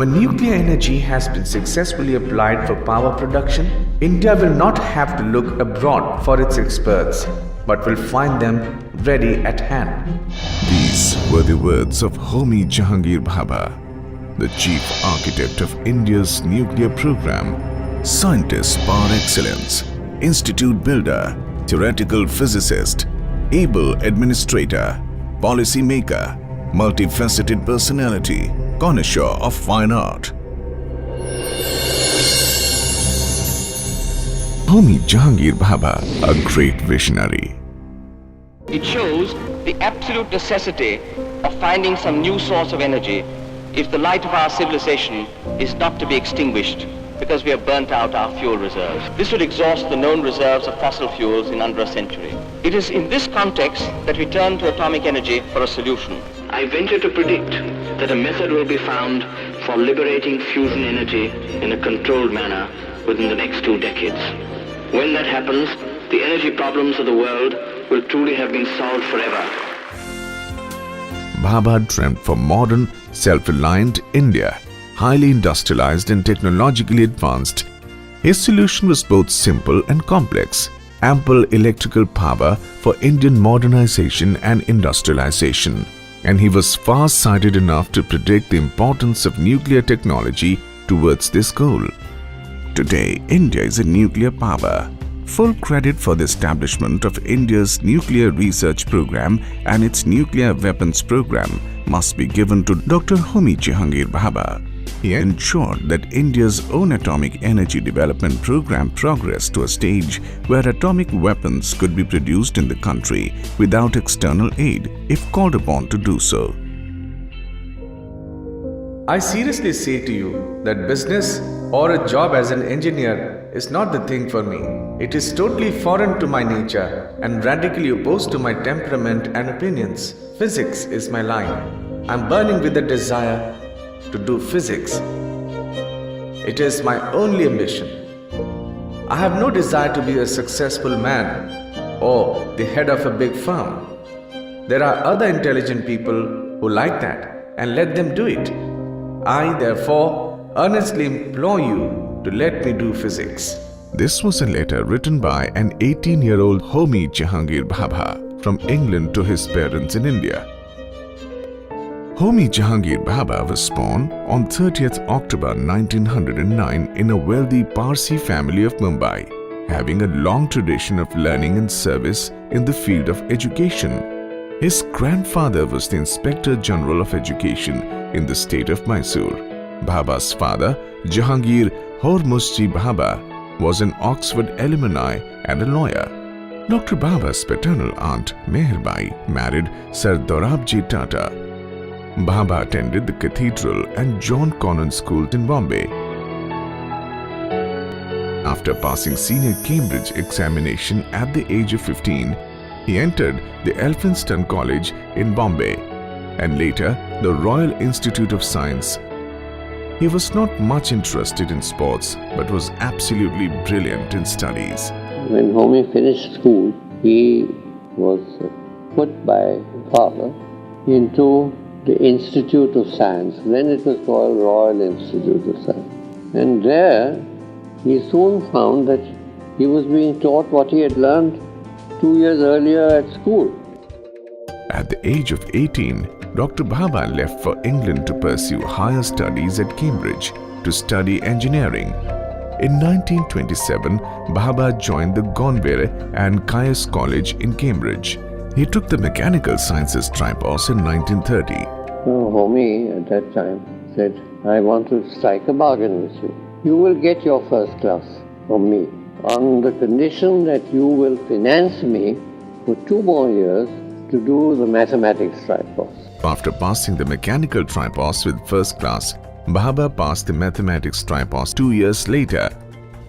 When nuclear energy has been successfully applied for power production, India will not have to look abroad for its experts, but will find them ready at hand. These were the words of Homi Jehangir Bhabha, the chief architect of India's nuclear program, scientist par excellence, institute builder, theoretical physicist, able administrator, policy maker, multifaceted personality, connoisseur of fine art. Homi Jehangir Bhabha, a great visionary. It shows the absolute necessity of finding some new source of energy if the light of our civilization is not to be extinguished because we have burnt out our fuel reserves. This would exhaust the known reserves of fossil fuels in under a century. It is in this context that we turn to atomic energy for a solution. I venture to predict that a method will be found for liberating fusion energy in a controlled manner within the next 2 decades. When that happens, the energy problems of the world will truly have been solved forever. Bhabha dreamt for modern, self-reliant India, highly industrialized and technologically advanced. His solution was both simple and complex: ample electrical power for Indian modernization and industrialization. And he was far-sighted enough to predict the importance of nuclear technology towards this goal. Today, India is a nuclear power. Full credit for the establishment of India's nuclear research program and its nuclear weapons program must be given to Dr. Homi Jehangir Bhabha. He ensured that India's own atomic energy development program progressed to a stage where atomic weapons could be produced in the country without external aid if called upon to do so. I seriously say to you that business or a job as an engineer is not the thing for me. It is totally foreign to my nature and radically opposed to my temperament and opinions. Physics is my line. I'm burning with a desire to do physics. It is my only ambition. I have no desire to be a successful man or the head of a big firm. There are other intelligent people who like that, and let them do it. I, therefore, earnestly implore you to let me do physics. This was a letter written by an 18-year-old Homi Jehangir Bhabha from England to his parents in India. Homi Jehangir Bhabha was born on 30th October 1909 in a wealthy Parsi family of Mumbai, having a long tradition of learning and service in the field of education. His grandfather was the Inspector General of Education in the state of Mysore. Bhabha's father, Jehangir Hormusji Bhabha, was an Oxford alumni and a lawyer. Dr. Bhabha's paternal aunt, Meherbai, married Sir Dorabji Tata. Bhabha attended the Cathedral and John Connon School in Bombay. After passing senior Cambridge examination at the age of 15, he entered the Elphinstone College in Bombay and later the Royal Institute of Science. He was not much interested in sports but was absolutely brilliant in studies. When Homi finished school, he was put by father into the Institute of Science. Then it was called Royal Institute of Science. And there he soon found that he was being taught what he had learned 2 years earlier at school. At the age of 18, Dr. Bhabha left for England to pursue higher studies at Cambridge to study engineering. In 1927, Bhabha joined the Gonville and Caius College in Cambridge. He took the Mechanical Sciences Tripos in 1930. Homi at that time said, I want to strike a bargain with you. You will get your first class from me on the condition that you will finance me for 2 more years to do the mathematics tripos. After passing the mechanical tripos with first class, Bhabha passed the mathematics tripos 2 years later.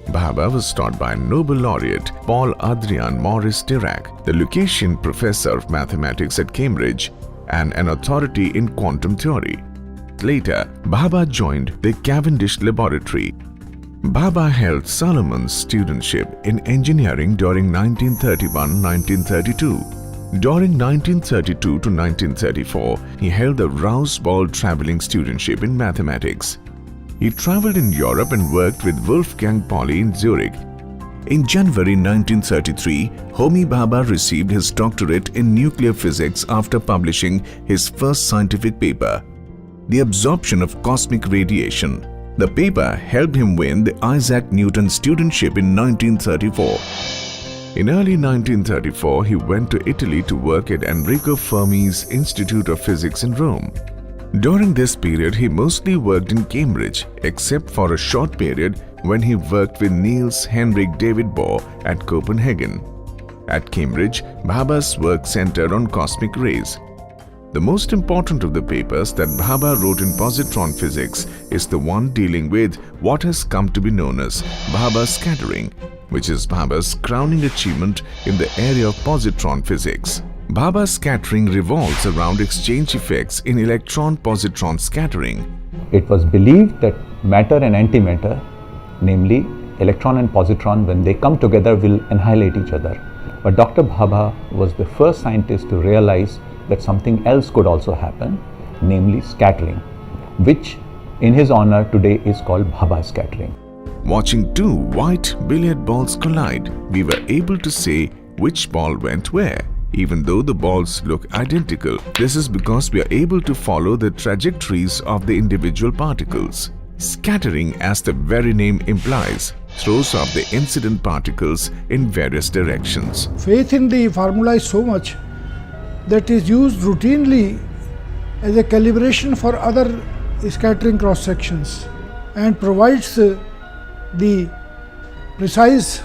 Bhabha was taught by Nobel laureate Paul Adrian Maurice Dirac, the Lucasian professor of mathematics at Cambridge and an authority in quantum theory. Later, Bhabha joined the Cavendish Laboratory. Bhabha held Salomon's studentship in engineering during 1931-1932. During 1932 to 1934, he held the Rouse Ball traveling studentship in mathematics. He traveled in Europe and worked with Wolfgang Pauli in Zurich. In January 1933, Homi Bhabha received his doctorate in nuclear physics after publishing his first scientific paper, The Absorption of Cosmic Radiation. The paper helped him win the Isaac Newton Studentship in 1934. In early 1934, he went to Italy to work at Enrico Fermi's Institute of Physics in Rome. During this period, he mostly worked in Cambridge, except for a short period when he worked with Niels Henrik David Bohr at Copenhagen. At Cambridge, Bhabha's work centered on cosmic rays. The most important of the papers that Bhabha wrote in positron physics is the one dealing with what has come to be known as Bhabha scattering, which is Bhabha's crowning achievement in the area of positron physics. Bhabha scattering revolves around exchange effects in electron-positron scattering. It was believed that matter and antimatter, namely electron and positron, when they come together will annihilate each other. But Dr. Bhabha was the first scientist to realize that something else could also happen, namely scattering, which in his honor today is called Bhabha scattering. Watching two white billiard balls collide, we were able to say which ball went where, even though the balls look identical. This is because we are able to follow the trajectories of the individual particles. Scattering, as the very name implies, throws off the incident particles in various directions. Faith in the formula is so much that is used routinely as a calibration for other scattering cross sections and provides the precise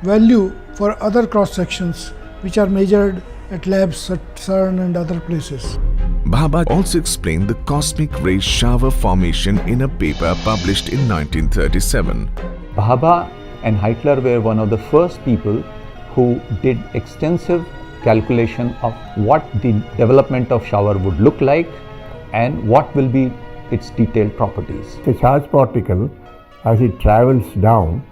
value for other cross sections which are measured at labs at CERN and other places. Bhabha also explained the cosmic ray shower formation in a paper published in 1937. Bhabha and Hitler were one of the first people who did extensive calculation of what the development of shower would look like and what will be its detailed properties. The charged particle, as it travels down,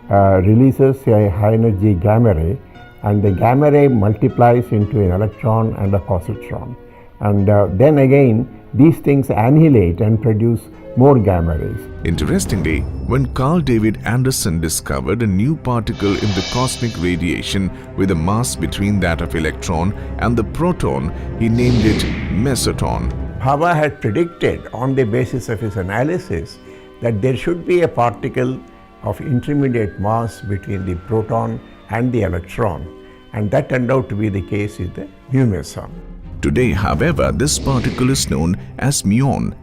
releases a high energy gamma ray, and the gamma ray multiplies into an electron and a positron. And then again, these things annihilate and produce more gamma rays. Interestingly, when Carl David Anderson discovered a new particle in the cosmic radiation with a mass between that of electron and the proton, he named it mesoton. Bhabha had predicted on the basis of his analysis that there should be a particle of intermediate mass between the proton and the electron, and that turned out to be the case with the mu meson. Today, however, this particle is known as muon.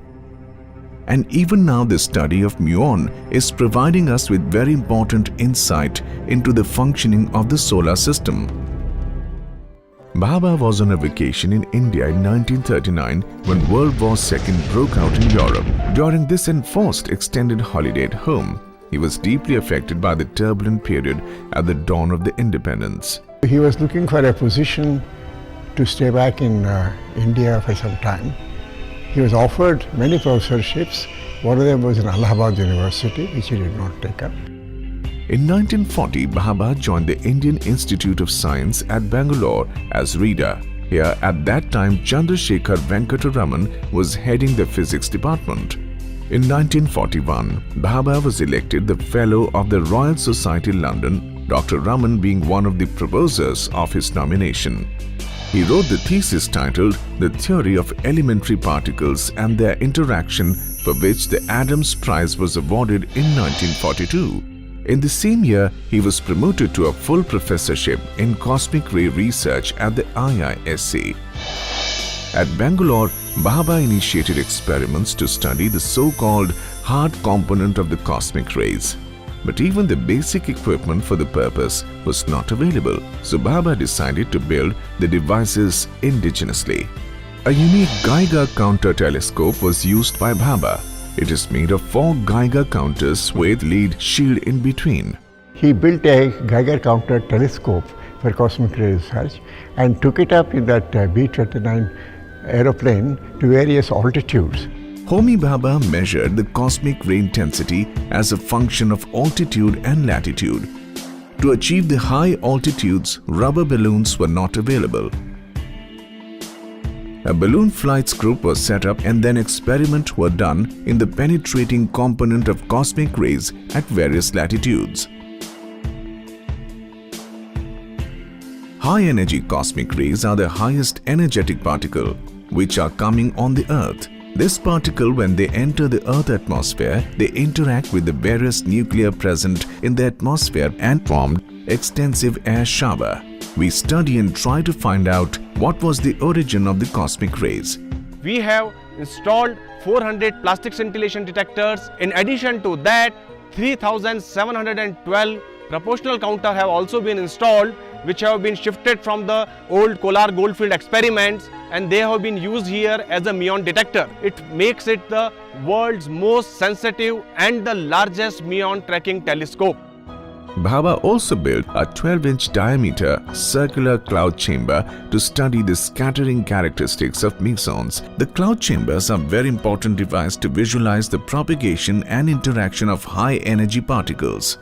And even now the study of muon is providing us with very important insight into the functioning of the solar system. Bhabha was on a vacation in India in 1939 when World War II broke out in Europe. During this enforced extended holiday at home, he was deeply affected by the turbulent period at the dawn of the independence. He was looking for a position to stay back in India for some time. He was offered many professorships. One of them was in Allahabad University, which he did not take up. In 1940, Bhabha joined the Indian Institute of Science at Bangalore as reader. Here, at that time, Chandrasekhar Venkataraman was heading the physics department. In 1941, Bhabha was elected the Fellow of the Royal Society London, Dr. Raman being one of the proposers of his nomination. He wrote the thesis titled The Theory of Elementary Particles and Their Interaction, for which the Adams Prize was awarded in 1942. In the same year, he was promoted to a full professorship in cosmic ray research at the IISc. At Bangalore, Bhabha initiated experiments to study the so-called hard component of the cosmic rays. But even the basic equipment for the purpose was not available, so Bhabha decided to build the devices indigenously. A unique Geiger counter telescope was used by Bhabha. It is made of 4 Geiger counters with lead shield in between. He built a Geiger counter telescope for cosmic ray research and took it up in that B-29 aeroplane to various altitudes. Homi Bhabha measured the cosmic ray intensity as a function of altitude and latitude. To achieve the high altitudes, rubber balloons were not available. A balloon flights group was set up and then experiments were done in the penetrating component of cosmic rays at various latitudes. High-energy cosmic rays are the highest energetic particle which are coming on the Earth. This particle, when they enter the Earth atmosphere, they interact with the various nuclei present in the atmosphere and form extensive air shower. We study and try to find out what was the origin of the cosmic rays. We have installed 400 plastic scintillation detectors. In addition to that, 3,712 proportional counter have also been installed, which have been shifted from the old Kolar Goldfield experiments, and they have been used here as a muon detector. It makes it the world's most sensitive and the largest muon tracking telescope. Bhabha also built a 12-inch diameter circular cloud chamber to study the scattering characteristics of mesons. The cloud chambers are very important device to visualize the propagation and interaction of high-energy particles.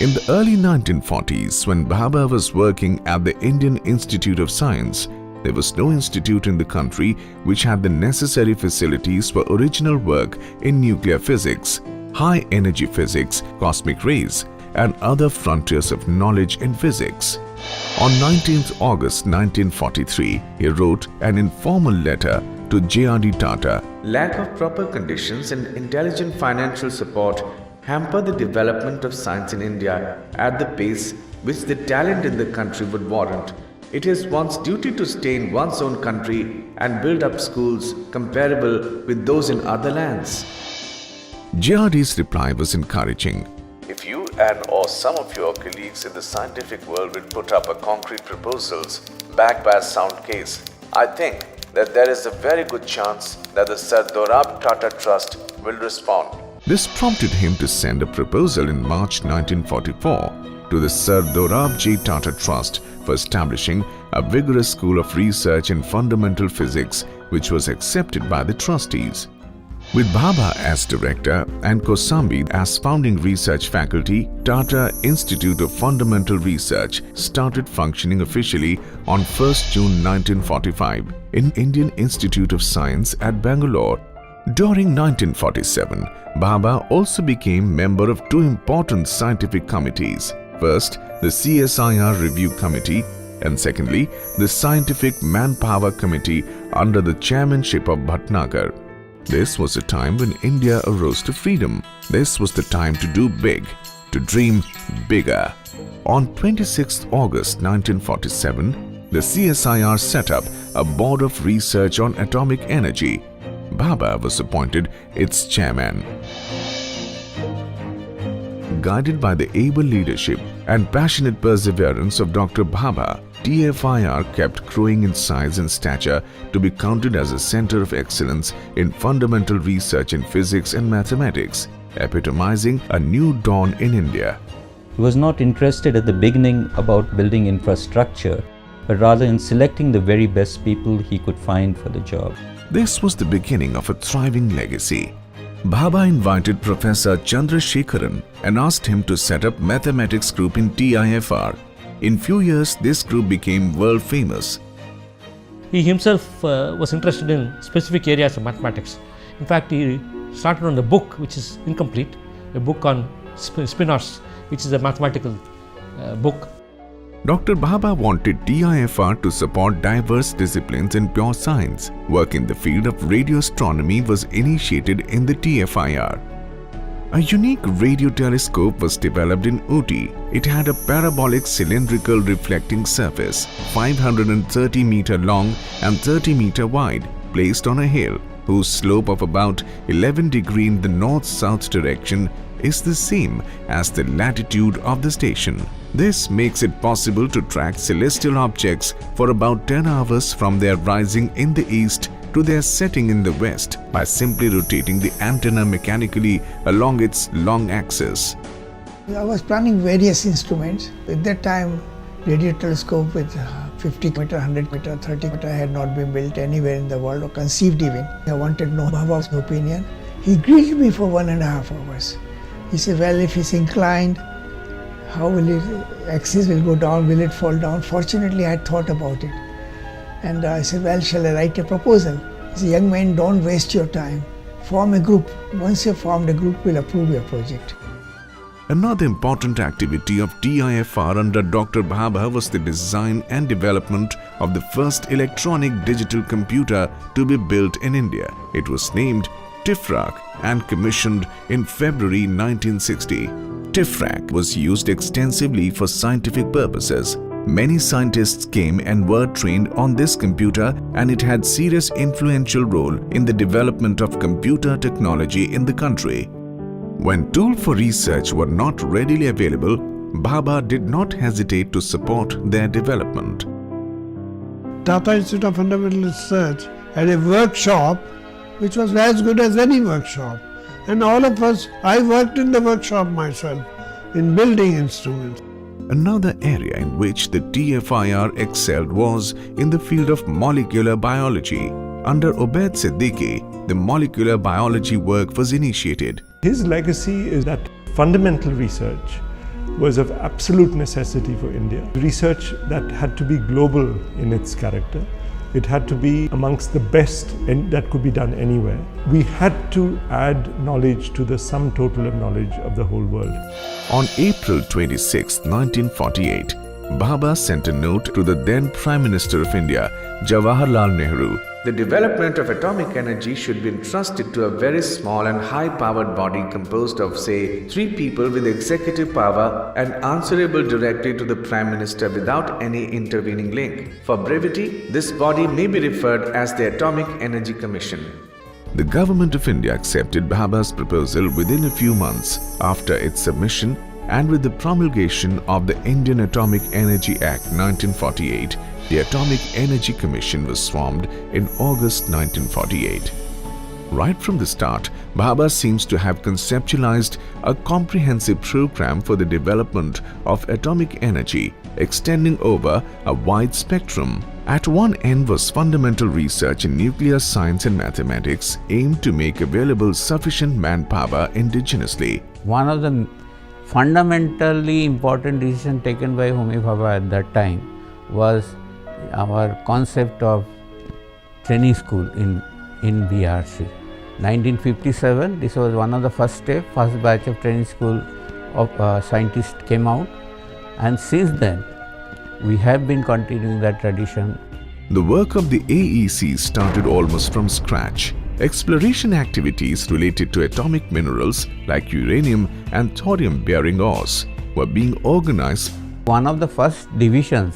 In the early 1940s, when Bhabha was working at the Indian Institute of Science, there was no institute in the country which had the necessary facilities for original work in nuclear physics, high-energy physics, cosmic rays, and other frontiers of knowledge in physics. On 19th August 1943, he wrote an informal letter to J.R.D. Tata. Lack of proper conditions and intelligent financial support hamper the development of science in India at the pace which the talent in the country would warrant. It is one's duty to stay in one's own country and build up schools comparable with those in other lands. J.R.D.'s reply was encouraging. If you and or some of your colleagues in the scientific world will put up a concrete proposals backed by a sound case, I think that there is a very good chance that the Sir Dorab Tata Trust will respond. This prompted him to send a proposal in March 1944 to the Sir Dorab J. Tata Trust for establishing a vigorous school of research in fundamental physics, which was accepted by the trustees. With Bhabha as director and Kosambi as founding research faculty, Tata Institute of Fundamental Research started functioning officially on 1st June 1945 in Indian Institute of Science at Bangalore. During 1947, Bhabha also became member of two important scientific committees. First, the CSIR Review Committee, and secondly, the Scientific Manpower Committee under the chairmanship of Bhatnagar. This was a time when India arose to freedom. This was the time to do big, to dream bigger. On 26 August 1947, the CSIR set up a board of research on atomic energy. Bhabha was appointed its chairman. Guided by the able leadership and passionate perseverance of Dr. Bhabha, TFIR kept growing in size and stature to be counted as a center of excellence in fundamental research in physics and mathematics, epitomizing a new dawn in India. He was not interested at the beginning about building infrastructure, but rather in selecting the very best people he could find for the job. This was the beginning of a thriving legacy. Bhabha invited Professor Chandrasekharan and asked him to set up mathematics group in TIFR. In few years, this group became world famous. He himself was interested in specific areas of mathematics. In fact, he started on a book which is incomplete, a book on spinors, which is a mathematical book. Dr. Bhabha wanted TIFR to support diverse disciplines in pure science. Work in the field of radio astronomy was initiated in the TFIR. A unique radio telescope was developed in Ooty. It had a parabolic cylindrical reflecting surface, 530 meter long and 30 meter wide, placed on a hill, whose slope of about 11 degrees in the north-south direction is the same as the latitude of the station. This makes it possible to track celestial objects for about 10 hours from their rising in the east to their setting in the west by simply rotating the antenna mechanically along its long axis. I was planning various instruments. At that time, radio telescope with 50 meter, 100 meter, 30 meter had not been built anywhere in the world or conceived even. I wanted to know Bhabha's opinion. He grilled me for 1.5 hours. He said, well, if it's inclined, how will it, axis will go down, will it fall down? Fortunately, I had thought about it. And I said, well, shall I write a proposal? He said, young man, don't waste your time. Form a group. Once you've formed a group, we'll approve your project. Another important activity of TIFR under Dr. Bhabha was the design and development of the first electronic digital computer to be built in India. It was named TIFRAC and commissioned in February 1960. TIFRAC was used extensively for scientific purposes. Many scientists came and were trained on this computer, and it had serious influential role in the development of computer technology in the country. When tools for research were not readily available, Bhabha did not hesitate to support their development. Tata Institute of Fundamental Research had a workshop which was as good as any workshop. And all of us, I worked in the workshop myself in building instruments. Another area in which the TFIR excelled was in the field of molecular biology. Under Ubaid Siddiqui, the molecular biology work was initiated. His legacy is that fundamental research was of absolute necessity for India. Research that had to be global in its character. It had to be amongst the best that could be done anywhere. We had to add knowledge to the sum total of knowledge of the whole world. On April 26, 1948, Bhabha sent a note to the then Prime Minister of India, Jawaharlal Nehru. The development of atomic energy should be entrusted to a very small and high-powered body composed of, say, 3 people with executive power and answerable directly to the Prime Minister without any intervening link. For brevity, this body may be referred as the Atomic Energy Commission. The Government of India accepted Bhabha's proposal within a few months after its submission, and with the promulgation of the Indian Atomic Energy Act 1948, the Atomic Energy Commission was formed in August 1948. Right from the start, Bhabha seems to have conceptualized a comprehensive program for the development of atomic energy, extending over a wide spectrum. At one end was fundamental research in nuclear science and mathematics, aimed to make available sufficient manpower indigenously. One of the fundamentally important decisions taken by Homi Bhabha at that time was our concept of training school in BRC. 1957, this was one of the first steps, first batch of training school of scientists came out, and since then we have been continuing that tradition. The work of the AEC started almost from scratch. Exploration activities related to atomic minerals like uranium and thorium-bearing ores were being organized. One of the first divisions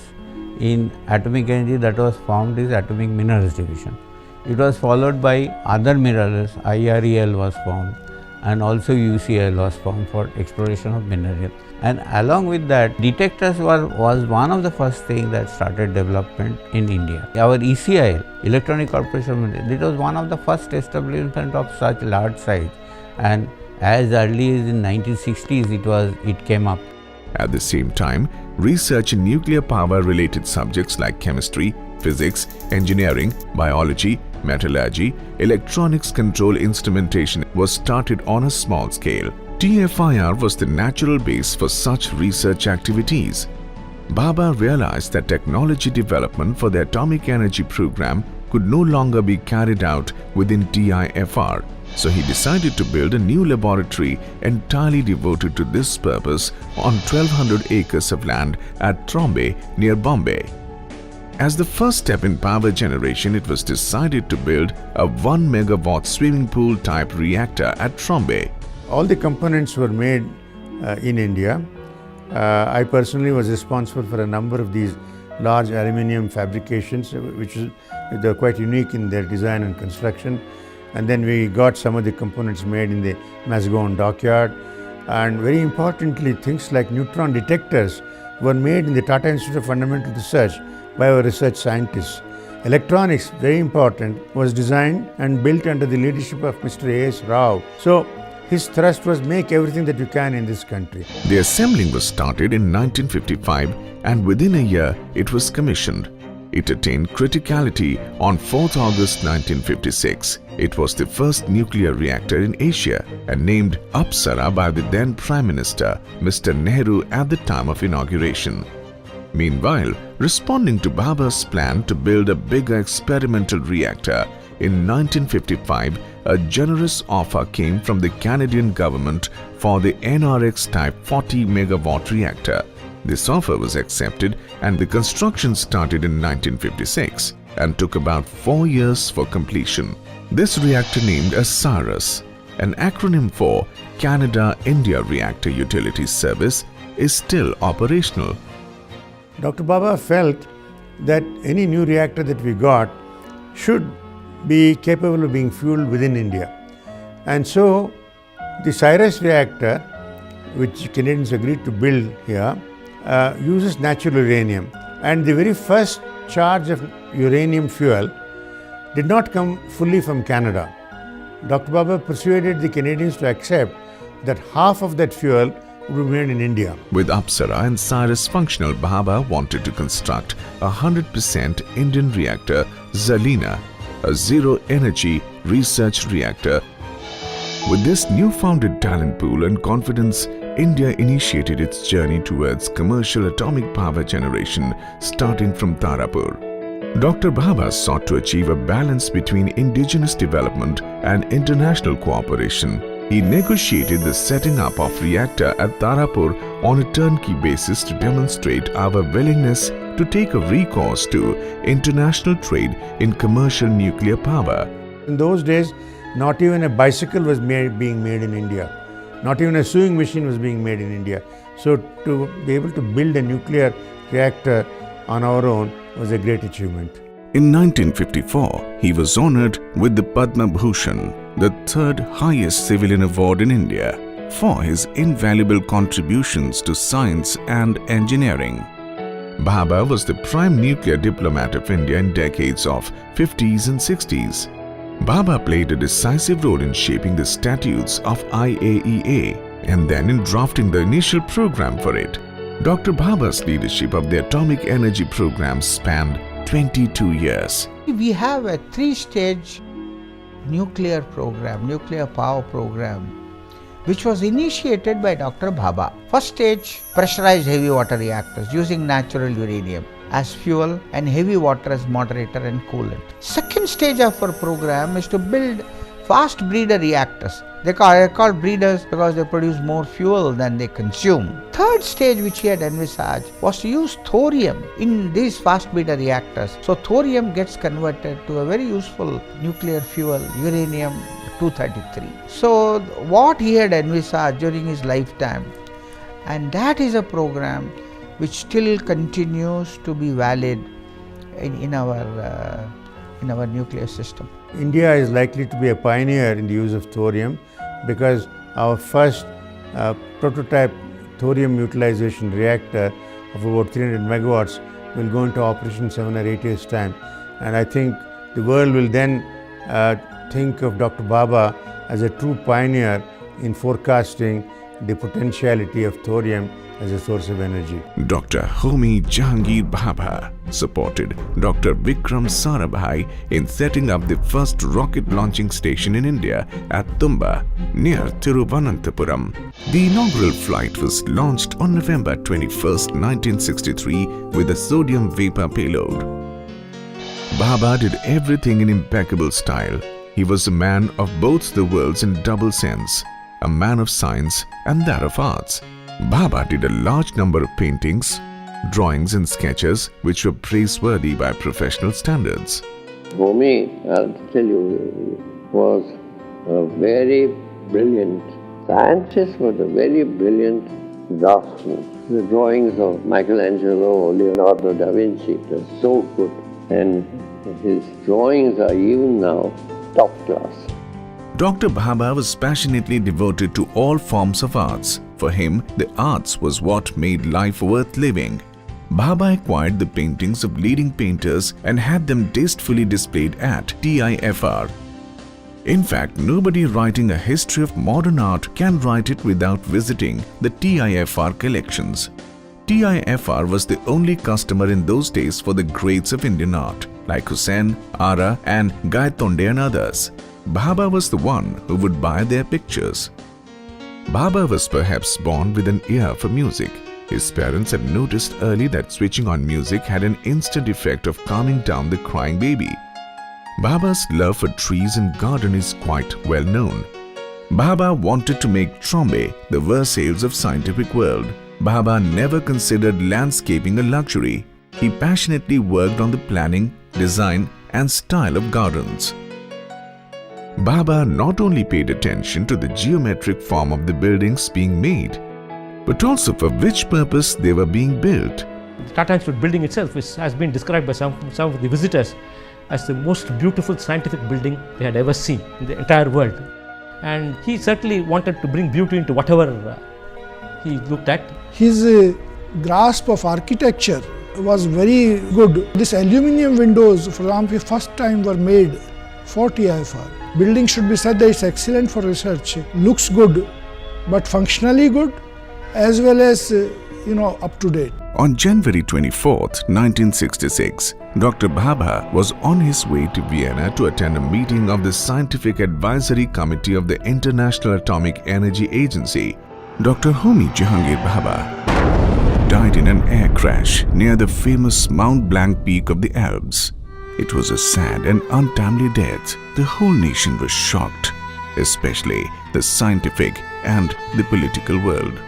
in atomic energy that was formed is Atomic Minerals Division. It was followed by other minerals. IREL was formed, and also UCL was formed for exploration of minerals. And along with that, detectors was one of the first things that started development in India. Our ECIL, Electronic Corporation, it was one of the first establishment of such large size, and as early as in 1960s it came up. At the same time, research in nuclear power related subjects like chemistry, physics, engineering, biology, metallurgy, electronics control instrumentation was started on a small scale. TFIR was the natural base for such research activities. Bhabha realized that technology development for the atomic energy program could no longer be carried out within TIFR. So he decided to build a new laboratory entirely devoted to this purpose on 1200 acres of land at Trombay near Bombay. As the first step in power generation, it was decided to build a 1 megawatt swimming pool type reactor at Trombay. All the components were made in India. I personally was responsible for a number of these large aluminium fabrications, they're quite unique in their design and construction. And then we got some of the components made in the Mazagon dockyard. And very importantly, things like neutron detectors were made in the Tata Institute of Fundamental Research by our research scientists. Electronics, very important, was designed and built under the leadership of Mr. A.S. Rao. So his thrust was make everything that you can in this country. The assembling was started in 1955, and within a year it was commissioned. It attained criticality on 4th August 1956. It was the first nuclear reactor in Asia and named Apsara by the then Prime Minister, Mr. Nehru, at the time of inauguration. Meanwhile, Responding to Bhabha's plan to build a bigger experimental reactor, in 1955, a generous offer came from the Canadian government for the NRX type 40 megawatt reactor. This offer was accepted and the construction started in 1956 and took about 4 years for completion. This reactor, named as CYRUS, an acronym for Canada-India Reactor Utility Service, is still operational. Dr. Bhabha felt that any new reactor that we got should be capable of being fueled within India. And so the CYRUS reactor, which Canadians agreed to build here, uses natural uranium. And the very first charge of uranium fuel did not come fully from Canada. Dr. Bhabha persuaded the Canadians to accept that half of that fuel would be made in India. With Apsara and CYRUS functional, Bhabha wanted to construct a 100% Indian reactor, Zalina, a zero-energy research reactor. With this new-founded talent pool and confidence, India initiated its journey towards commercial atomic power generation, starting from Tarapur. Dr. Bhabha sought to achieve a balance between indigenous development and international cooperation. He negotiated the setting up of reactor at Tarapur on a turnkey basis to demonstrate our willingness to take a recourse to international trade in commercial nuclear power. In those days, not even a bicycle was being made in India. Not even a sewing machine was being made in India. So to be able to build a nuclear reactor on our own was a great achievement. In 1954, he was honored with the Padma Bhushan, the third highest civilian award in India, for his invaluable contributions to science and engineering. Bhabha was the prime nuclear diplomat of India in decades of 50s and 60s. Bhabha played a decisive role in shaping the statutes of IAEA and then in drafting the initial program for it. Dr. Bhabha's leadership of the atomic energy program spanned 22 years. We have a 3-stage nuclear program, nuclear power program, which was initiated by Dr. Bhabha. First stage, pressurized heavy water reactors using natural uranium as fuel and heavy water as moderator and coolant. Second stage of our program is to build fast breeder reactors. They are called breeders because they produce more fuel than they consume. Third stage, which he had envisaged, was to use thorium in these fast breeder reactors. So thorium gets converted to a very useful nuclear fuel, uranium-233. So what he had envisaged during his lifetime, and that is a program which still continues to be valid in our nuclear system. India is likely to be a pioneer in the use of thorium because our first prototype thorium utilization reactor of about 300 megawatts will go into operation in 7 or 8 years' time. And I think the world will then think of Dr. Bhabha as a true pioneer in forecasting the potentiality of thorium as a source of energy. Dr. Homi Jehangir Bhabha supported Dr. Vikram Sarabhai in setting up the first rocket launching station in India at Tumba, near Thiruvananthapuram. The inaugural flight was launched on November 21, 1963 with a sodium vapor payload. Bhabha did everything in impeccable style. He was a man of both the worlds in double sense, a man of science and that of arts. Bhabha did a large number of paintings, drawings and sketches which were praiseworthy by professional standards. Homi, I'll tell you, was a very brilliant scientist, but a very brilliant draftsman. The drawings of Michelangelo or Leonardo da Vinci are so good, and his drawings are even now top class. Dr. Bhabha was passionately devoted to all forms of arts. For him, the arts was what made life worth living. Bhabha acquired the paintings of leading painters and had them tastefully displayed at TIFR. In fact, nobody writing a history of modern art can write it without visiting the TIFR collections. TIFR was the only customer in those days for the greats of Indian art, like Hussain, Ara and Gaitonde and others. Bhabha was the one who would buy their pictures. Bhabha was perhaps born with an ear for music. His parents had noticed early that switching on music had an instant effect of calming down the crying baby. Bhabha's love for trees and garden is quite well known. Bhabha wanted to make Trombe the Versailles of scientific world. Bhabha never considered landscaping a luxury. He passionately worked on the planning, design and style of gardens. Bhabha not only paid attention to the geometric form of the buildings being made, but also for which purpose they were being built. The Tata Institute building itself has been described by some of the visitors as the most beautiful scientific building they had ever seen in the entire world. And he certainly wanted to bring beauty into whatever he looked at. His grasp of architecture was very good. These aluminium windows, for example, first time were made for TIFR. Building should be said that it's excellent for research. Looks good, but functionally good, as well as up to date. On January 24th, 1966, Dr. Bhabha was on his way to Vienna to attend a meeting of the Scientific Advisory Committee of the International Atomic Energy Agency. Dr. Homi Jehangir Bhabha died in an air crash near the famous Mount Blanc peak of the Alps. It was a sad and untimely death. The whole nation was shocked, especially the scientific and the political world.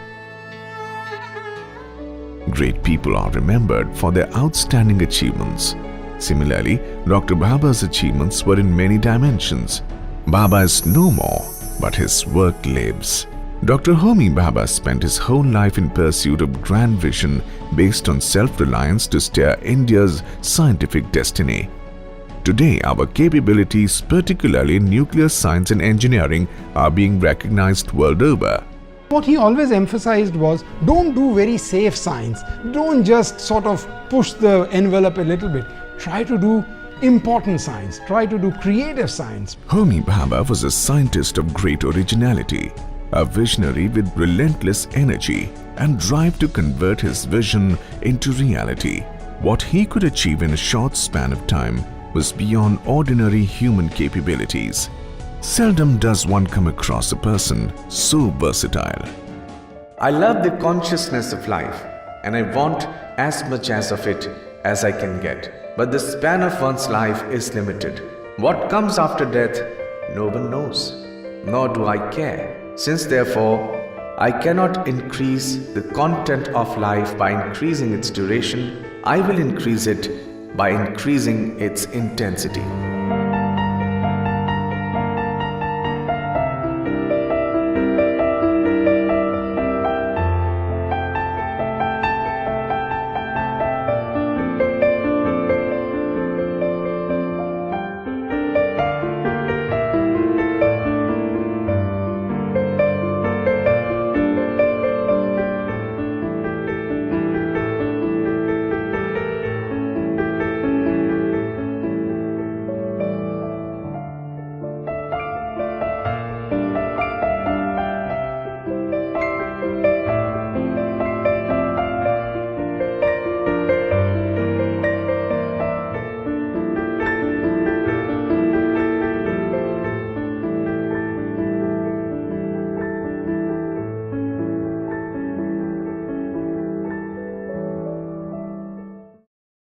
Great people are remembered for their outstanding achievements. Similarly, Dr. Bhabha's achievements were in many dimensions. Bhabha is no more, but his work lives. Dr. Homi Bhabha spent his whole life in pursuit of grand vision based on self-reliance to steer India's scientific destiny. Today, our capabilities, particularly in nuclear science and engineering, are being recognized world over. What he always emphasized was, don't do very safe science. Don't just sort of push the envelope a little bit. Try to do important science. Try to do creative science. Homi Bhabha was a scientist of great originality, a visionary with relentless energy and drive to convert his vision into reality. What he could achieve in a short span of time was beyond ordinary human capabilities. Seldom does one come across a person so versatile. I love the consciousness of life and I want as much of it as I can get. But the span of one's life is limited. What comes after death, no one knows, nor do I care. Since therefore, I cannot increase the content of life by increasing its duration, I will increase it by increasing its intensity.